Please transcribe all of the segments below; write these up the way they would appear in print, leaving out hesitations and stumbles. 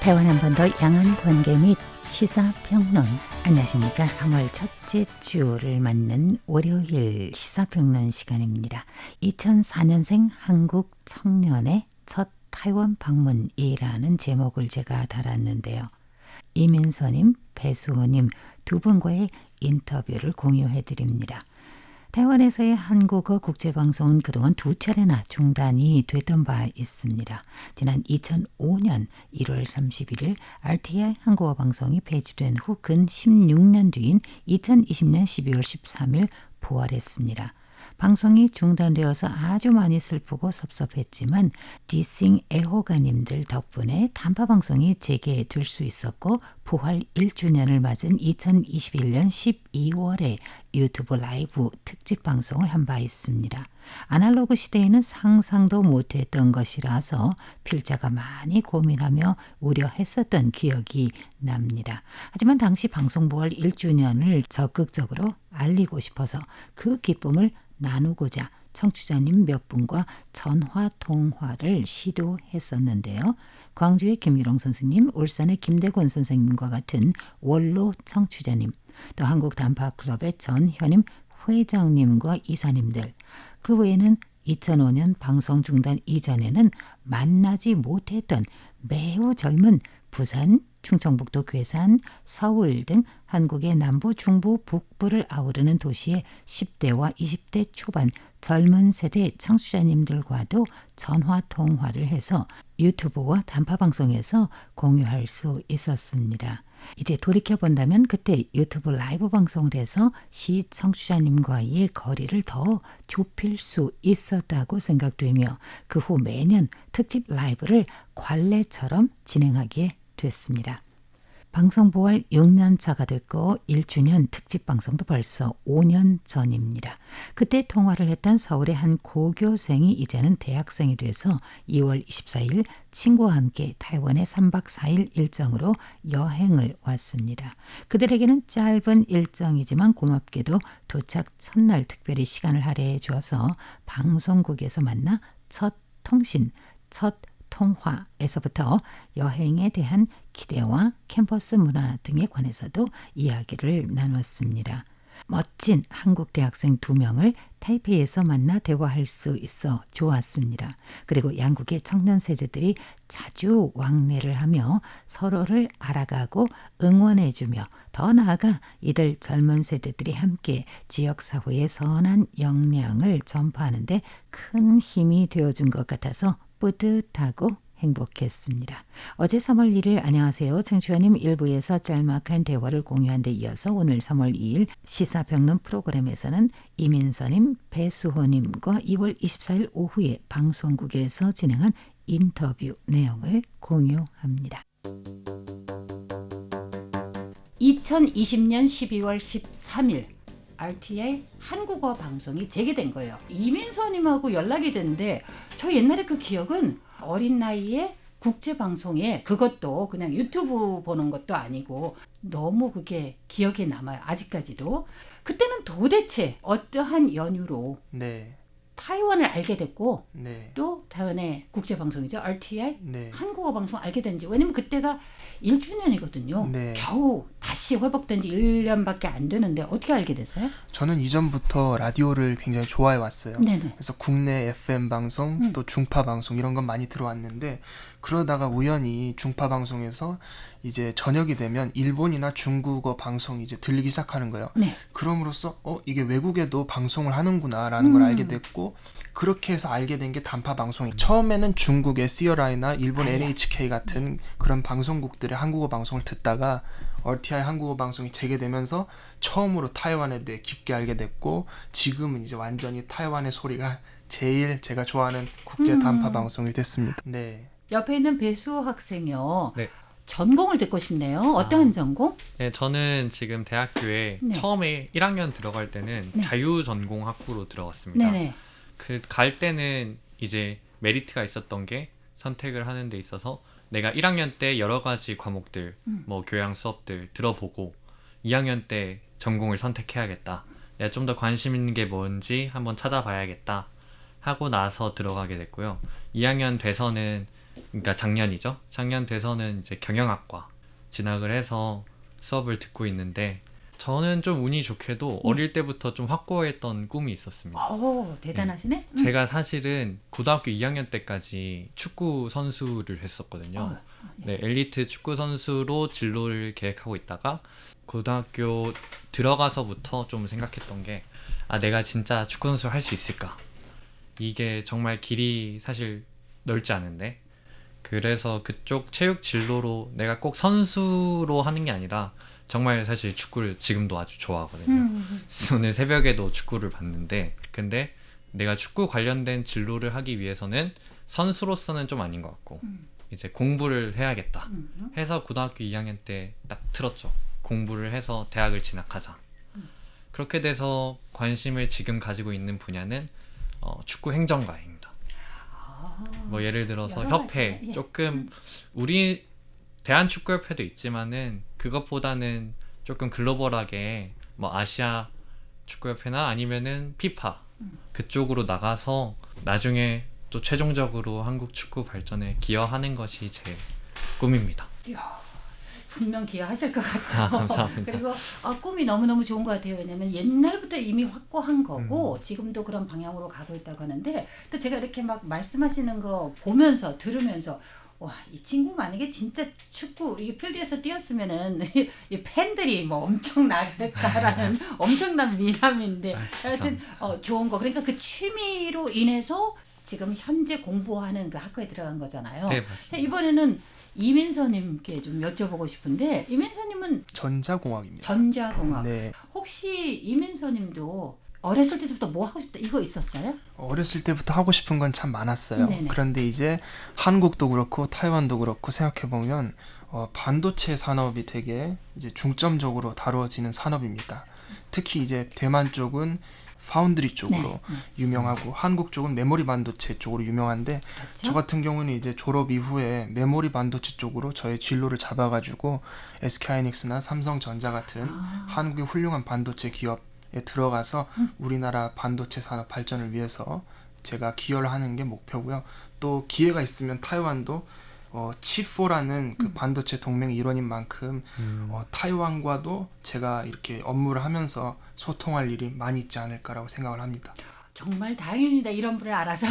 台湾한 번 더 양안 관계 및 시사평론. 안녕하십니까. 3월 첫째 주를 맞는 월요일 시사평론 시간입니다. 2004년생 한국 청년의 첫 타이완 방문이라는 제목을 제가 달았는데요. 이민서님, 배수호님 두 분과의 인터뷰를 공유해드립니다.台湾에서의 한국어 국제방송은 그동안 두 차례나 중단이 됐던 바 있습니다. 지난 2005년 1월 31일 RTI 한국어 방송이 폐지된 후 근 16년 뒤인 2020년 12월 13일 부활했습니다. 방송이 중단되어서 아주 많이 슬프고 섭섭했지만 디싱 애호가님들 덕분에 단파방송이 재개될 수 있었고 부활 1주년을 맞은 2021년 12월에 유튜브 라이브 특집 방송을 한 바 있습니다. 아날로그 시대에는 상상도 못했던 것이라서 필자가 많이 고민하며 우려했었던 기억이 납니다. 하지만 당시 방송 부활 1주년을 적극적으로 알리고 싶어서 그 기쁨을 나누고자 청취자님 몇 분과 전화 통화를 시도했었는데요. 광주의 김일홍 선생님, 울산의 김대곤 선생님과 같은 원로 청취자님, 또 한국 단파클럽의 전현임 회장님과 이사님들, 그 외에는 2005년 방송 중단 이전에는 만나지 못했던 매우 젊은 부산, 충청북도 괴산, 서울 등 한국의 남부, 중부, 북부를 아우르는 도시의 10대와 20대 초반 젊은 세대 청취자님들과도 전화 통화를 해서 유튜브와 단파방송에서 공유할 수 있었습니다. 이제 돌이켜본다면 그때 유튜브 라이브 방송을 해서 시청취자님과의 거리를 더 좁힐 수 있었다고 생각되며 그 후 매년 특집 라이브를 관례처럼 진행하게 됐습니다. 방송 부활 6년차가 됐고 1주년 특집 방송도 벌써 5년 전입니다. 그때 통화를 했던 서울의 한 고교생이 이제는 대학생이 돼서 2월 24일 친구와 함께 타이완에 3박 4일 일정으로 여행을 왔습니다. 그들에게는 짧은 일정이지만 고맙게도 도착 첫날 특별히 시간을 할애해 주어서 방송국에서 만나 첫 통신, 첫 통화에서부터 여행에 대한 기대와 캠퍼스 문화 등에 관해서도 이야기를 나눴습니다. 멋진 한국 대학생 2명을 타이페이에서 만나 대화할 수 있어 좋았습니다. 그리고 양국의 청년 세대들이 자주 왕래를 하며 서로를 알아가고 응원해주며 더 나아가 이들 젊은 세대들이 함께 지역사회의 선한 역량을 전파하는 데 큰 힘이 되어준 것 같아서 뿌듯하고 행복했습니다. 어제 3월 1일 안녕하세요. 청취자님 1부에서 짤막한 대화를 공유한 데 이어서 오늘 3월 2일 시사평론 프로그램에서는 이민서님, 배수호님과 2월 24일 오후에 방송국에서 진행한 인터뷰 내용을 공유합니다. 2020년 12월 13일 RTI 한국어 방송이 재개된 거예요. 이민서님하고 연락이 됐는데 저 옛날에 그 기억은 어린 나이에 국제방송에 그것도 그냥 유튜브 보는 것도 아니고 너무 그게 기억에 남아요. 아직까지도. 그때는 도대체 어떠한 연유로 타이완을 알게 됐고 또 타이완의 국제방송이죠. RTI 한국어 방송 알게 된지. 왜냐면 그때가 1주년이거든요. 겨우 다시 회복된 지 1년밖에 안 되는데 어떻게 알게 됐어요? 저는 이전부터 라디오를 굉장히 좋아해 왔어요. 그래서 국내 FM 방송 또 중파 방송 이런 건 많이 들어왔는데 그러다가 우연히 중파 방송에서 이제 저녁이 되면 일본이나 중국어 방송이 이제 들리기 시작하는 거예요. 그럼으로써 이게 외국에도 방송을 하는구나라는 걸 알게 됐고 그렇게 해서 알게 된 게 단파 방송이 처음에는 중국의 CRI나 일본 NHK 같은 그런 방송국들의 한국어 방송을 듣다가 RTI 한국어 방송이 재개되면서 처음으로 타이완에 대해 깊게 알게 됐고 지금은 이제 완전히 타이완의 소리가 제일 제가 좋아하는 국제 단파 방송이 됐습니다. 옆에 있는 배수호 학생이요. 전공을 듣고 싶네요. 어떠한 전공? 네, 저는 지금 대학교에 처음에 1학년 들어갈 때는 자유전공학부로 들어갔습니다. 그 갈 때는 이제 메리트가 있었던 게 선택을 하는 데 있어서 내가 1학년 때 여러 가지 과목들, 뭐 교양 수업들 들어보고 2학년 때 전공을 선택해야겠다. 내가 좀 더 관심 있는 게 뭔지 한번 찾아봐야겠다 하고 나서 들어가게 됐고요. 2학년 돼서는 그러니까 작년이죠. 작년 돼서는 이제 경영학과 진학을 해서 수업을 듣고 있는데 저는 좀 운이 좋게도 어릴 때부터 좀 확고했던 꿈이 있었습니다. 오, 대단하시네. 제가 사실은 고등학교 2학년 때까지 축구 선수를 했었거든요. 네, 엘리트 축구 선수로 진로를 계획하고 있다가 고등학교 들어가서부터 좀 생각했던 게 내가 진짜 축구 선수 할 수 있을까? 이게 정말 길이 사실 넓지 않은데 그래서 그쪽 체육 진로로 내가 꼭 선수로 하는 게 아니라 정말 사실 축구를 지금도 아주 좋아하거든요. 오늘 새벽에도 축구를 봤는데 근데 내가 축구 관련된 진로를 하기 위해서는 선수로서는 좀 아닌 것 같고 이제 공부를 해야겠다 해서 고등학교 2학년 때 딱 틀었죠. 공부를 해서 대학을 진학하자. 그렇게 돼서 관심을 지금 가지고 있는 분야는 축구 행정가입니다. 뭐 예를 들어서 협회 조금 우리 대한축구협회도 있지만은 그것보다는 조금 글로벌하게 뭐 아시아 축구협회나 아니면은 피파 그쪽으로 나가서 나중에 또 최종적으로 한국 축구 발전에 기여하는 것이 제 꿈입니다. 이야, 분명 기여하실 것 같아요. 감사합니다. 그리고 꿈이 너무너무 좋은 것 같아요. 왜냐면 옛날부터 이미 확고한 거고 지금도 그런 방향으로 가고 있다고 하는데 또 제가 이렇게 막 말씀하시는 거 보면서 들으면서 와, 이 친구 만약에 진짜 축구 이 필드에서 뛰었으면은 이 팬들이 뭐 엄청 나겠다라는 엄청난 미남인데 하여튼 좋은 거. 그러니까 그 취미로 인해서 지금 현재 공부하는 그 학교에 들어간 거잖아요. 네, 맞습니다. 이번에는 이민서님께 좀 여쭤보고 싶은데 이민서님은 전자공학입니다. 전자공학. 네. 혹시 이민서님도 어렸을 때부터 뭐 하고 싶다 이거 있었어요? 어렸을 때부터 하고 싶은 건 참 많았어요. 네네. 그런데 이제 한국도 그렇고 타이완도 그렇고 생각해 보면 반도체 산업이 되게 이제 중점적으로 다루어지는 산업입니다. 특히 이제 대만 쪽은 파운드리 쪽으로 유명하고 한국 쪽은 메모리 반도체 쪽으로 유명한데 그렇죠? 저 같은 경우는 이제 졸업 이후에 메모리 반도체 쪽으로 저의 진로를 잡아가지고 SK하이닉스나 삼성전자 같은 한국의 훌륭한 반도체 기업에 들어가서 우리나라 반도체 산업 발전을 위해서 제가 기여를 하는 게 목표고요. 또 기회가 있으면 타이완도 칩4라는 그 반도체 동맹 일원인 만큼 타이완과도 제가 이렇게 업무를 하면서 소통할 일이 많이 있지 않을까라고 생각을 합니다. 정말 다행입니다. 이런 분을 알아서.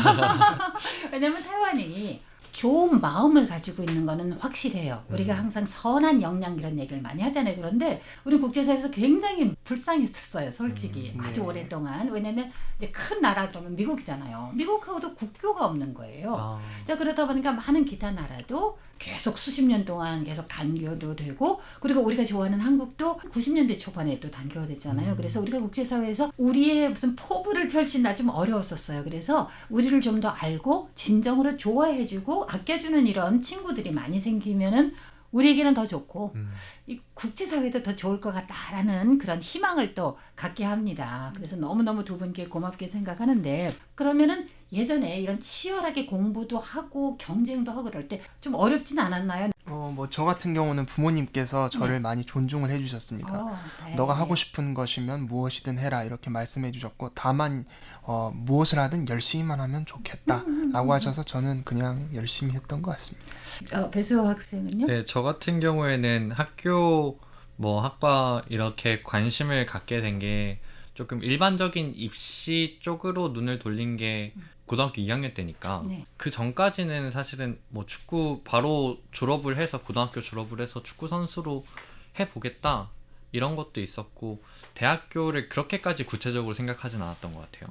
왜냐면 타이완이 좋은 마음을 가지고 있는 거는 확실해요. 우리가 항상 선한 역량 이런 얘기를 많이 하잖아요. 그런데 우리 국제사회에서 굉장히 불쌍했었어요. 솔직히. 아주 오랫동안. 왜냐면 이제 큰 나라 그러면 미국이잖아요. 미국하고도 국교가 없는 거예요. 자, 그러다 보니까 많은 기타 나라도 계속 수십 년 동안 계속 단교도 되고 그리고 우리가 좋아하는 한국도 90년대 초반에 또 단교가 됐잖아요. 그래서 우리가 국제사회에서 우리의 무슨 포부를 펼친다 좀 어려웠었어요. 그래서 우리를 좀 더 알고 진정으로 좋아해주고 아껴주는 이런 친구들이 많이 생기면은 우리에게는 더 좋고 이 국제사회도 더 좋을 것 같다라는 그런 희망을 또 갖게 합니다. 그래서 너무너무 두 분께 고맙게 생각하는데 그러면은 예전에 이런 치열하게 공부도 하고 경쟁도 하고 그럴 때 좀 어렵진 않았나요? 뭐 저 같은 경우는 부모님께서 저를 많이 존중을 해주셨습니다. 너가 하고 싶은 것이면 무엇이든 해라 이렇게 말씀해 주셨고 다만 무엇을 하든 열심히만 하면 좋겠다 라고 하셔서 저는 그냥 열심히 했던 것 같습니다. 배수호 학생은요? 네, 저 같은 경우에는 학교 뭐 학과 이렇게 관심을 갖게 된 게 조금 일반적인 입시 쪽으로 눈을 돌린 게 고등학교 2학년 때니까 그 전까지는 사실은 뭐 축구 바로 졸업을 해서 고등학교 졸업을 해서 축구 선수로 해보겠다 이런 것도 있었고 대학교를 그렇게까지 구체적으로 생각하진 않았던 것 같아요.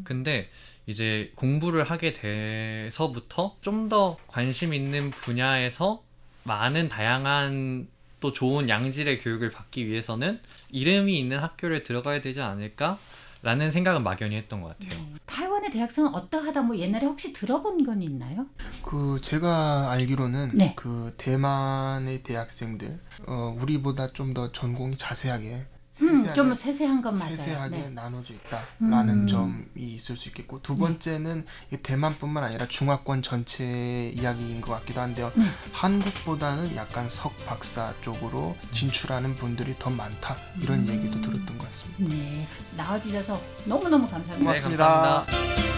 근데 이제 공부를 하게 돼서부터 좀 더 관심 있는 분야에서 많은 다양한 또 좋은 양질의 교육을 받기 위해서는 이름이 있는 학교를 들어가야 되지 않을까? 라는 생각은 막연히 했던 것 같아요. 타이완의 대학생은 어떠하다 뭐 옛날에 혹시 들어본 건 있나요? 그 제가 알기로는 네. 그 대만의 대학생들 우리보다 좀 더 전공이 자세하게 좀 세세한 건 맞아요. 세세하게 나눠져 있다라는 점이 있을 수 있겠고 두 번째는 대만뿐만 아니라 중화권 전체 이야기인 것 같기도 한데요. 한국보다는 약간 석 박사 쪽으로 진출하는 분들이 더 많다 이런 얘기도 들었던 것 같습니다. 네, 나와주셔서 너무너무 감사합니다. 고맙습니다. 네, 감사합니다.